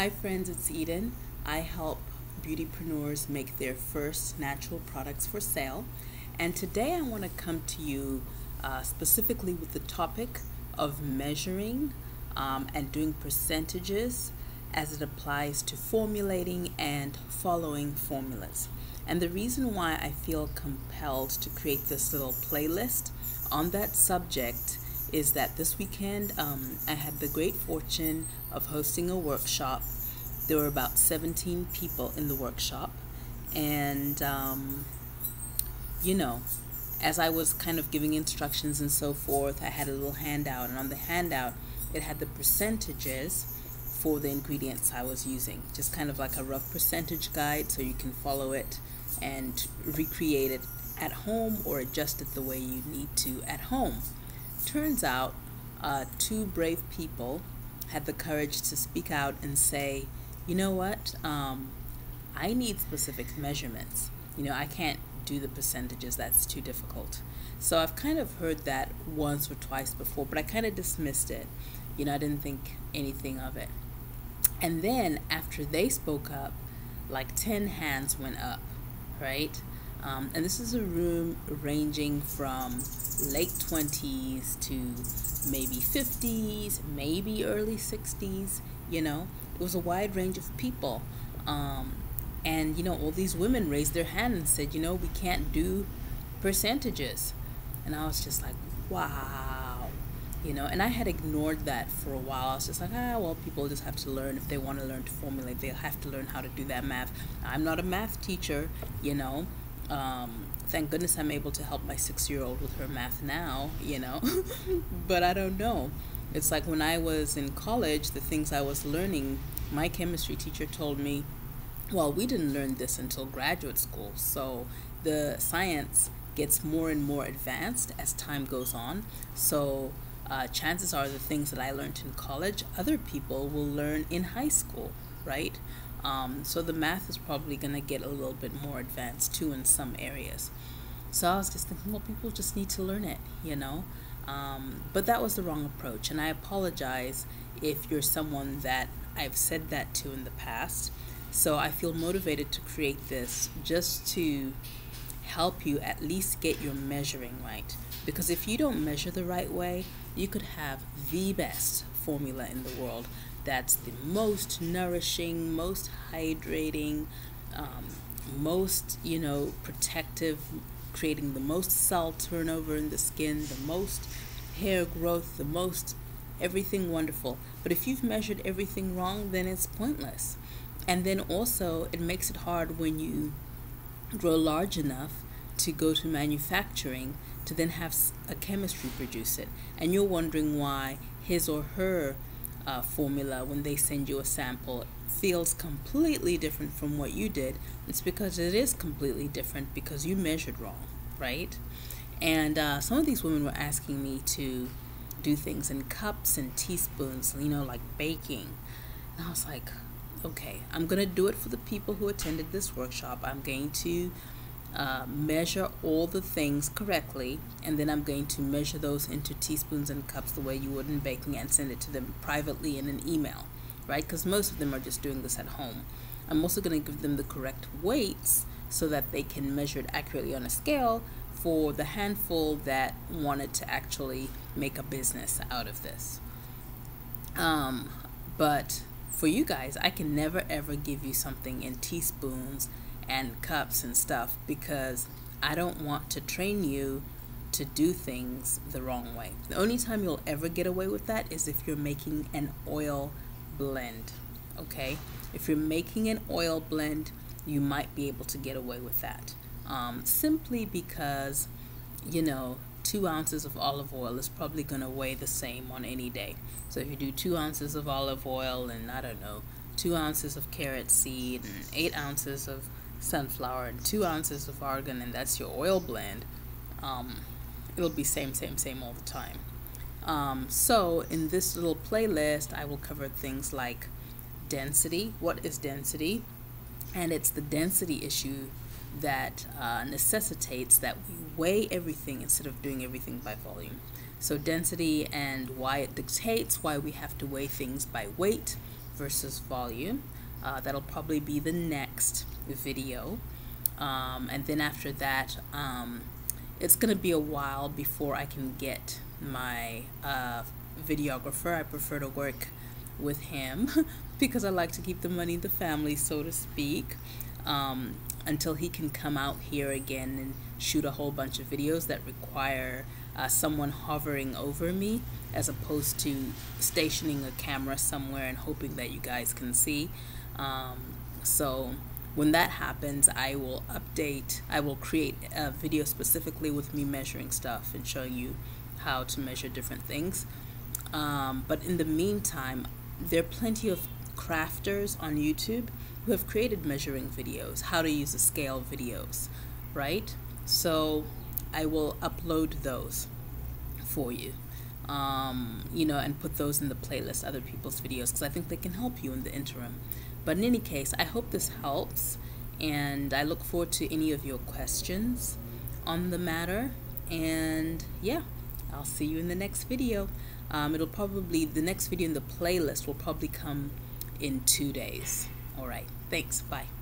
Hi friends, it's Eden. I help beautypreneurs make their first natural products for sale. And today I want to come to you specifically with the topic of measuring and doing percentages as it applies to formulating and following formulas. And the reason why I feel compelled to create this little playlist on that subject is that this weekend I had the great fortune of hosting a workshop. There were about 17 people in the workshop, and you know, as I was kind of giving instructions and so forth, I had a little handout, and on the handout it had the percentages for the ingredients I was using, just kind of like a rough percentage guide so you can follow it and recreate it at home or adjust it the way you need to at home. Turns out two brave people had the courage to speak out and say, you know what, I need specific measurements. I can't do the percentages, that's too difficult. So I've kind of heard that once or twice before, but I kind of dismissed it. I didn't think anything of it. And then after they spoke up, like 10 hands went up, right? And this is a room ranging from late 20s to maybe 50s, maybe early 60s, It was a wide range of people. And all these women raised their hand and said, we can't do percentages. And I was just like, wow. And I had ignored that for a while. I was just like, well, people just have to learn. If they want to learn to formulate, they'll have to learn how to do that math. I'm not a math teacher, Thank goodness I'm able to help my 6-year-old with her math now, But I don't know. It's like when I was in college, the things I was learning, my chemistry teacher told me, well, we didn't learn this until graduate school. So the science gets more and more advanced as time goes on. So chances are the things that I learned in college, other people will learn in high school, right? So the math is probably going to get a little bit more advanced too in some areas. So I was just thinking, well, people just need to learn it, But that was the wrong approach. And I apologize if you're someone that I've said that to in the past. So I feel motivated to create this just to help you at least get your measuring right. Because if you don't measure the right way, you could have the best formula in the world that's the most nourishing, most hydrating, most, protective, creating the most cell turnover in the skin, the most hair growth, the most everything wonderful. But if you've measured everything wrong, then it's pointless. And then also it makes it hard when you grow large enough to go to manufacturing to then have a chemistry produce it. And you're wondering why his or her formula, when they send you a sample, feels completely different from what you did. It's because it is completely different because you measured wrong, right? And some of these women were asking me to do things in cups and teaspoons, like baking. And I was like, okay, I'm going to do it for the people who attended this workshop. I'm going to measure all the things correctly, and then I'm going to measure those into teaspoons and cups the way you would in baking and send it to them privately in an email, right? Because most of them are just doing this at home. I'm also going to give them the correct weights so that they can measure it accurately on a scale for the handful that wanted to actually make a business out of this. But for you guys, I can never ever give you something in teaspoons and cups and stuff because I don't want to train you to do things the wrong way. The only time you'll ever get away with that is if you're making an oil blend, okay? If you're making an oil blend, you might be able to get away with that. Simply because, 2 ounces of olive oil is probably going to weigh the same on any day. So if you do 2 ounces of olive oil and 2 ounces of carrot seed and 8 ounces of sunflower and 2 ounces of argan, and that's your oil blend, it'll be same all the time. So in this little playlist, I will cover things like density. What is density? And it's the density issue that necessitates that we weigh everything instead of doing everything by volume. So density and why it dictates why we have to weigh things by weight, versus volume. That'll probably be the next video. And then after that, it's going to be a while before I can get my videographer. I prefer to work with him because I like to keep the money in the family, so to speak, until he can come out here again and shoot a whole bunch of videos that require someone hovering over me as opposed to stationing a camera somewhere and hoping that you guys can see. So when that happens, I will create a video specifically with me measuring stuff and showing you how to measure different things. But in the meantime, there are plenty of crafters on YouTube who have created measuring videos, how to use a scale videos, right? So I will upload those for you, and put those in the playlist, other people's videos, because I think they can help you in the interim. But in any case, I hope this helps, and I look forward to any of your questions on the matter. And yeah, I'll see you in the next video. The next video in the playlist will probably come in 2 days. All right, thanks, bye.